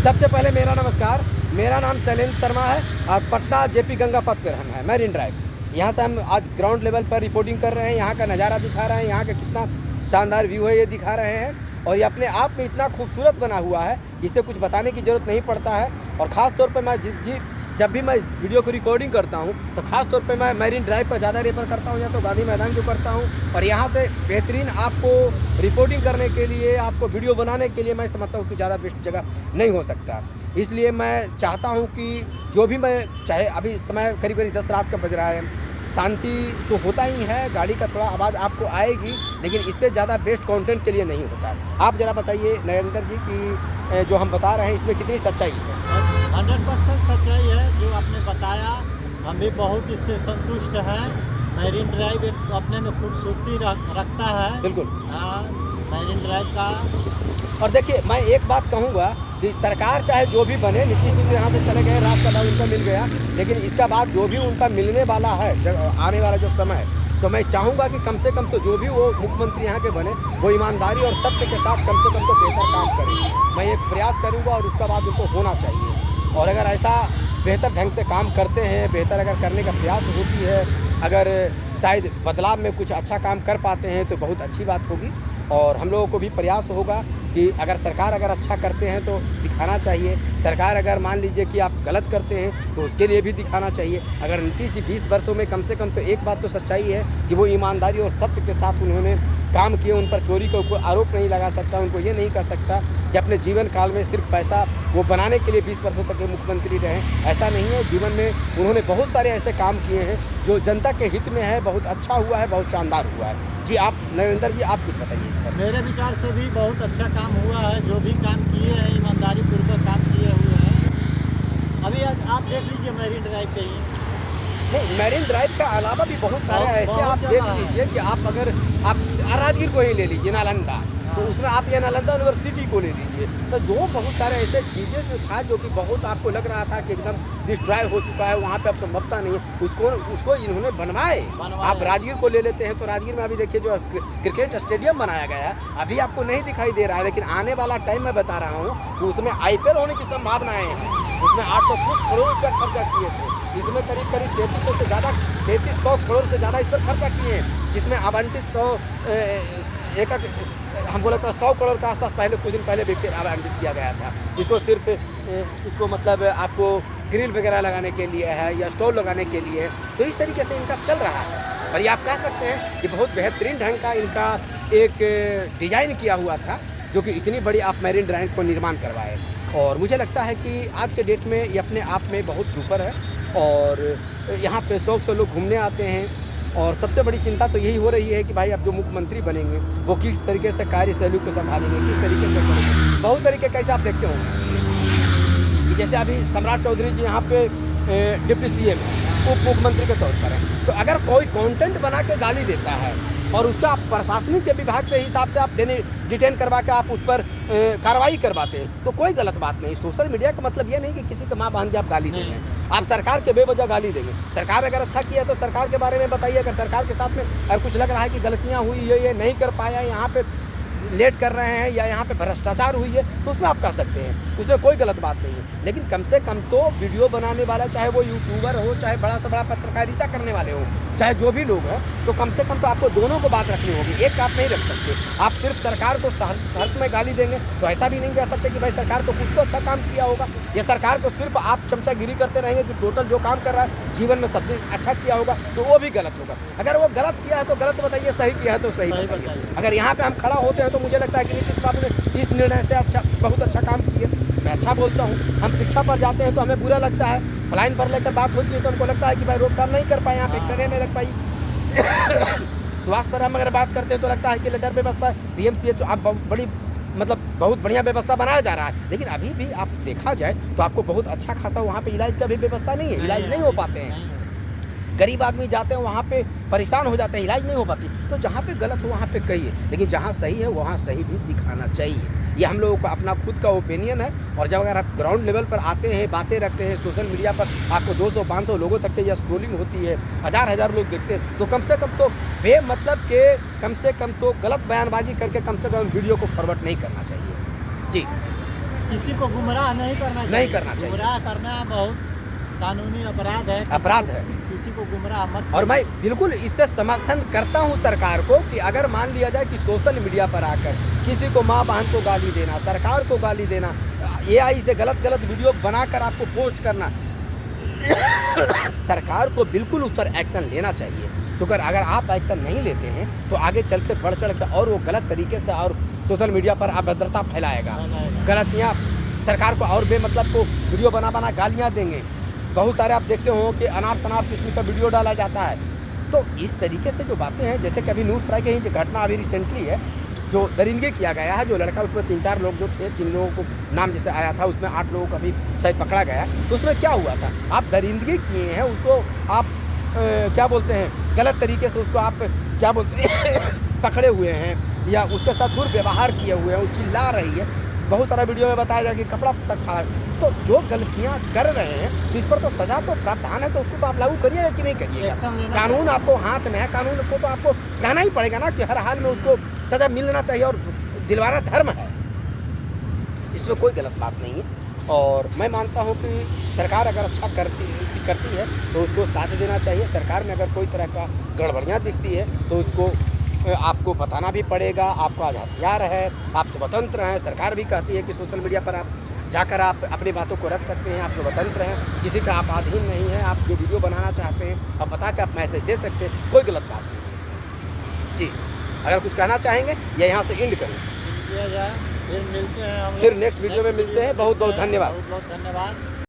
सबसे पहले मेरा नमस्कार। मेरा नाम शैलेंद्र शर्मा है और पटना जेपी गंगा पथ पर हम है मैरीन ड्राइव। यहाँ से हम आज ग्राउंड लेवल पर रिपोर्टिंग कर रहे हैं। यहाँ का नज़ारा दिखा रहे हैं, यहाँ का कितना शानदार व्यू है ये दिखा रहे हैं। और ये अपने आप में इतना खूबसूरत बना हुआ है, इससे कुछ बताने की ज़रूरत नहीं पड़ता है। और ख़ास तौर पर मैं जब भी मैं वीडियो को रिकॉर्डिंग करता हूँ तो ख़ास तौर पे मैं मैरीन ड्राइव पर ज़्यादा रेफर करता हूँ या तो गांधी मैदान को करता हूँ। और यहाँ से बेहतरीन आपको रिपोर्टिंग करने के लिए, आपको वीडियो बनाने के लिए मैं समझता हूँ कि ज़्यादा बेस्ट जगह नहीं हो सकता। इसलिए मैं चाहता हूँ कि जो भी मैं चाहे, अभी समय करीब करीब 10 रात का बज रहा है, शांति तो होता ही है, गाड़ी का थोड़ा आवाज़ आपको आएगी, लेकिन इससे ज़्यादा बेस्ट कंटेंट के लिए नहीं होता है। आप ज़रा बताइए नरेंद्र जी कि जो हम बता रहे हैं इसमें कितनी सच्चाई है? 100% सच्चाई है जो आपने बताया। हम भी बहुत इससे संतुष्ट हैं। मैरीन ड्राइव एक अपने में खूबसूरती रखता है। बिल्कुल। मैरीन ड्राइव का। और देखिए मैं एक बात कहूँगा कि सरकार चाहे जो भी बने, नीतीश जी यहाँ से चले गए, रास्ता था उनका मिल गया, लेकिन इसका बाद जो भी उनका मिलने वाला है आने वाला जो समय है, तो मैं चाहूँगा कि कम से कम तो जो भी वो मुख्यमंत्री यहाँ के बने वो ईमानदारी और सत्य के साथ कम से कम तो बेहतर काम करें। मैं एक प्रयास करूँगा और उसका बाद उनको होना चाहिए। और अगर ऐसा बेहतर ढंग से काम करते हैं, बेहतर अगर करने का प्रयास होती है, अगर शायद बदलाव में कुछ अच्छा काम कर पाते हैं तो बहुत अच्छी बात होगी। और हम लोगों को भी प्रयास होगा कि अगर सरकार अगर अच्छा करते हैं तो दिखाना चाहिए, सरकार अगर मान लीजिए कि आप गलत करते हैं तो उसके लिए भी दिखाना चाहिए। अगर नीतीश जी 20 वर्षों में कम से कम तो एक बात तो सच्चाई है कि वो ईमानदारी और सत्य के साथ उन्होंने काम किए, उन पर चोरी का कोई आरोप नहीं लगा सकता, उनको ये नहीं कह सकता कि अपने जीवन काल में सिर्फ पैसा वो बनाने के लिए 20 वर्षों तक के मुख्यमंत्री रहे। ऐसा नहीं है, जीवन में उन्होंने बहुत सारे ऐसे काम किए हैं जो जनता के हित में है, बहुत अच्छा हुआ है, बहुत शानदार हुआ है। जी आप नरेंद्र जी आप कुछ बताइए इस पर। मेरे विचार से भी बहुत अच्छा काम हुआ है। जो भी काम किए हैं ईमानदारी पूर्वक काम किए हुए हैं। अभी आप देख लीजिए मैरीन ड्राइव पे ही नहीं, मैरीन ड्राइव का अलावा भी बहुत सारे ऐसे आप देख लीजिए कि आप अगर आप राजगीर को ही ले लीजिए, नालंदा, तो उसमें आप ये नालंदा यूनिवर्सिटी को ले लीजिए, तो जो बहुत सारे ऐसे चीज़ें जो था जो कि बहुत आपको लग रहा था कि एकदम डिस्ट्रॉय हो चुका है, वहाँ पे अब संभवता नहीं है, उसको इन्होंने बनवाए। आप राजगीर को ले लेते हैं तो राजगीर में अभी देखिए जो क्रिकेट स्टेडियम बनाया गया है अभी आपको नहीं दिखाई दे रहा है, लेकिन आने वाला टाइम मैं बता रहा हूँ कि उसमें IPL होने की संभावनाएँ हैं। उसमें 800 कुछ करोड़ रुपये खर्चा किए थे, इसमें करीब 3300 से ज़्यादा 3300 करोड़ से ज़्यादा इस पर खर्चा किए हैं, जिसमें आवंटित हम बोला था 100 करोड़ के आसपास पहले कुछ दिन पहले भी आवंटित किया गया था। इसको सिर्फ इसको मतलब आपको ग्रिल वगैरह लगाने के लिए है या स्टॉल लगाने के लिए है, तो इस तरीके से इनका चल रहा है। और ये आप कह सकते हैं कि बहुत बेहतरीन ढंग का इनका एक डिज़ाइन किया हुआ था जो कि इतनी बड़ी आप मैरीन ड्राइव को निर्माण करवाए। और मुझे लगता है कि आज के डेट में ये अपने आप में बहुत सुपर है और यहाँ पे शौक से लोग घूमने आते हैं। और सबसे बड़ी चिंता तो यही हो रही है कि भाई अब जो मुख्यमंत्री बनेंगे वो किस तरीके से कार्यशैली को संभालेंगे, किस तरीके से करेंगे। बहुत तरीके कैसे आप देखते होंगे कि जैसे अभी सम्राट चौधरी जी यहाँ पे डिप्टी CM उप मुख्यमंत्री के तौर पर है, तो अगर कोई कंटेंट बना के गाली देता है और उसका आप प्रशासनिक के विभाग के हिसाब से आप डिटेन करवा के आप उस पर कार्रवाई करवाते हैं तो कोई गलत बात नहीं। सोशल मीडिया का मतलब ये नहीं कि किसी का माँ बहन के आप गाली देंगे, आप सरकार के बेवजह गाली देंगे। सरकार अगर अच्छा किया तो सरकार के बारे में बताइए। अगर सरकार के साथ में अगर कुछ लग रहा है कि गलतियाँ हुई है, ये नहीं कर पाया, यहाँ पे लेट कर रहे हैं या यहाँ पे भ्रष्टाचार हुई है, तो उसमें आप कह सकते हैं, उसमें कोई गलत बात नहीं है। लेकिन कम से कम तो वीडियो बनाने वाला, चाहे वो यूट्यूबर हो, चाहे बड़ा से बड़ा पत्रकारिता करने वाले हो, चाहे जो भी लोग हैं, तो कम से कम तो आपको दोनों को बात रखनी होगी, एक आप नहीं रख सकते। आप सिर्फ सरकार को हर में गाली देंगे तो ऐसा भी नहीं कह सकते कि भाई सरकार तो कुछ तो अच्छा काम किया होगा, या सरकार को सिर्फ आप चमचागिरी करते रहेंगे कि टोटल जो काम कर रहा है जीवन में सब अच्छा किया होगा, तो वो भी गलत होगा। अगर वो गलत किया है तो गलत बताइए, सही किया है तो सही बताइए। अगर यहाँ पे हम खड़ा होते हैं तो मुझे लगता है कि नीतीश बाबू ने इस निर्णय से बहुत अच्छा काम किया। मैं अच्छा बोलता हूँ। हम शिक्षा पर जाते हैं तो हमें बुरा लगता है, लाइन पर लेकर बात होती है तो हमको लगता है कि भाई रोकथाम नहीं कर पाए, यहाँ पे ट्रेनें नहीं लग पाई। स्वास्थ्य पर हम अगर बात करते हैं तो लगता है कि लेकर व्यवस्था DMCH आप बड़ी मतलब बहुत बढ़िया व्यवस्था बनाया जा रहा है, लेकिन अभी भी आप देखा जाए तो आपको बहुत अच्छा खासा वहाँ पे इलाज का भी व्यवस्था नहीं है, इलाज नहीं हो पाते हैं। गरीब आदमी जाते हैं वहाँ पे परेशान हो जाते हैं, इलाज नहीं हो पाती। तो जहाँ पे गलत हो वहाँ पे कहिए, लेकिन जहाँ सही है वहाँ सही भी दिखाना चाहिए। ये हम लोगों का अपना खुद का ओपिनियन है। और जब अगर आप ग्राउंड लेवल पर आते हैं, बातें रखते हैं, सोशल मीडिया पर आपको 200-500 लोगों तक के या स्क्रोलिंग होती है, हज़ार लोग देखते हैं, तो कम से कम तो बेमतलब के कम से कम तो गलत बयानबाजी करके कम से कम वीडियो को फॉरवर्ड नहीं करना चाहिए। जी। किसी को गुमराह नहीं करना चाहिए। नहीं करना चाहिए। गुमराह करना बहुत कानूनी अपराध है। अपराध है। किसी को गुमराह मत। और मैं बिल्कुल इससे समर्थन करता हूं सरकार को कि अगर मान लिया जाए कि सोशल मीडिया पर आकर किसी को माँ बहन को गाली देना, सरकार को गाली देना, AI से गलत वीडियो बनाकर आपको पोस्ट करना, सरकार को बिल्कुल उस पर एक्शन लेना चाहिए। क्योंकि अगर आप एक्शन नहीं लेते हैं तो आगे चल के बढ़ चढ़ के और वो गलत तरीके से और सोशल मीडिया पर अभद्रता फैलाएगा, गलतियाँ सरकार को और बेमतलब को वीडियो बना गालियाँ देंगे। बहुत सारे आप देखते हो कि अनाप शनाप किस्म का वीडियो डाला जाता है। तो इस तरीके से जो बातें हैं, जैसे कि अभी न्यूज़ फ्राई की जो घटना अभी रिसेंटली है, जो दरिंदगी किया गया है, जो लड़का उसमें 3-4 लोग जो थे, 3 लोगों को नाम जैसे आया था, उसमें 8 लोगों का भी शायद पकड़ा गया। तो उसमें क्या हुआ था, आप दरिंदगी किए हैं, उसको आप क्या बोलते हैं, गलत तरीके से उसको आप क्या बोलते हैं पकड़े हुए हैं या उसके साथ दुर्व्यवहार किए हुए हैं, वो चिल्ला रही है। बहुत सारा वीडियो में बताया जाए कि कपड़ा तक फाड़ा। तो जो गलतियां कर रहे हैं तो इस पर तो सजा तो प्रावधान है, तो उसको तो आप लागू करिएगा कि नहीं करिएगा। कानून आपको हाथ में है, कानून को तो आपको कहना ही पड़ेगा ना कि हर हाल में उसको सजा मिलना चाहिए और दिलवाना धर्म है, इसमें कोई गलत बात नहीं है। और मैं मानता हूँ कि सरकार अगर अच्छा करती है तो उसको साथ देना चाहिए। सरकार में अगर कोई तरह का गड़बड़ियाँ दिखती है तो उसको आपको बताना भी पड़ेगा। आपका हथियार है, आप स्वतंत्र हैं। सरकार भी कहती है कि सोशल मीडिया पर आप जाकर आप अपनी बातों को रख सकते हैं, आप स्वतंत्र हैं, किसी का आप अधीन नहीं है। आप जो वीडियो बनाना चाहते हैं आप बता के आप मैसेज दे सकते हैं, कोई गलत बात नहीं है इसमें। जी, अगर कुछ कहना चाहेंगे या यहाँ से एंड करें? फिर मिलते हैं हम, फिर नेक्स्ट वीडियो में मिलते हैं। बहुत बहुत धन्यवाद। बहुत बहुत धन्यवाद।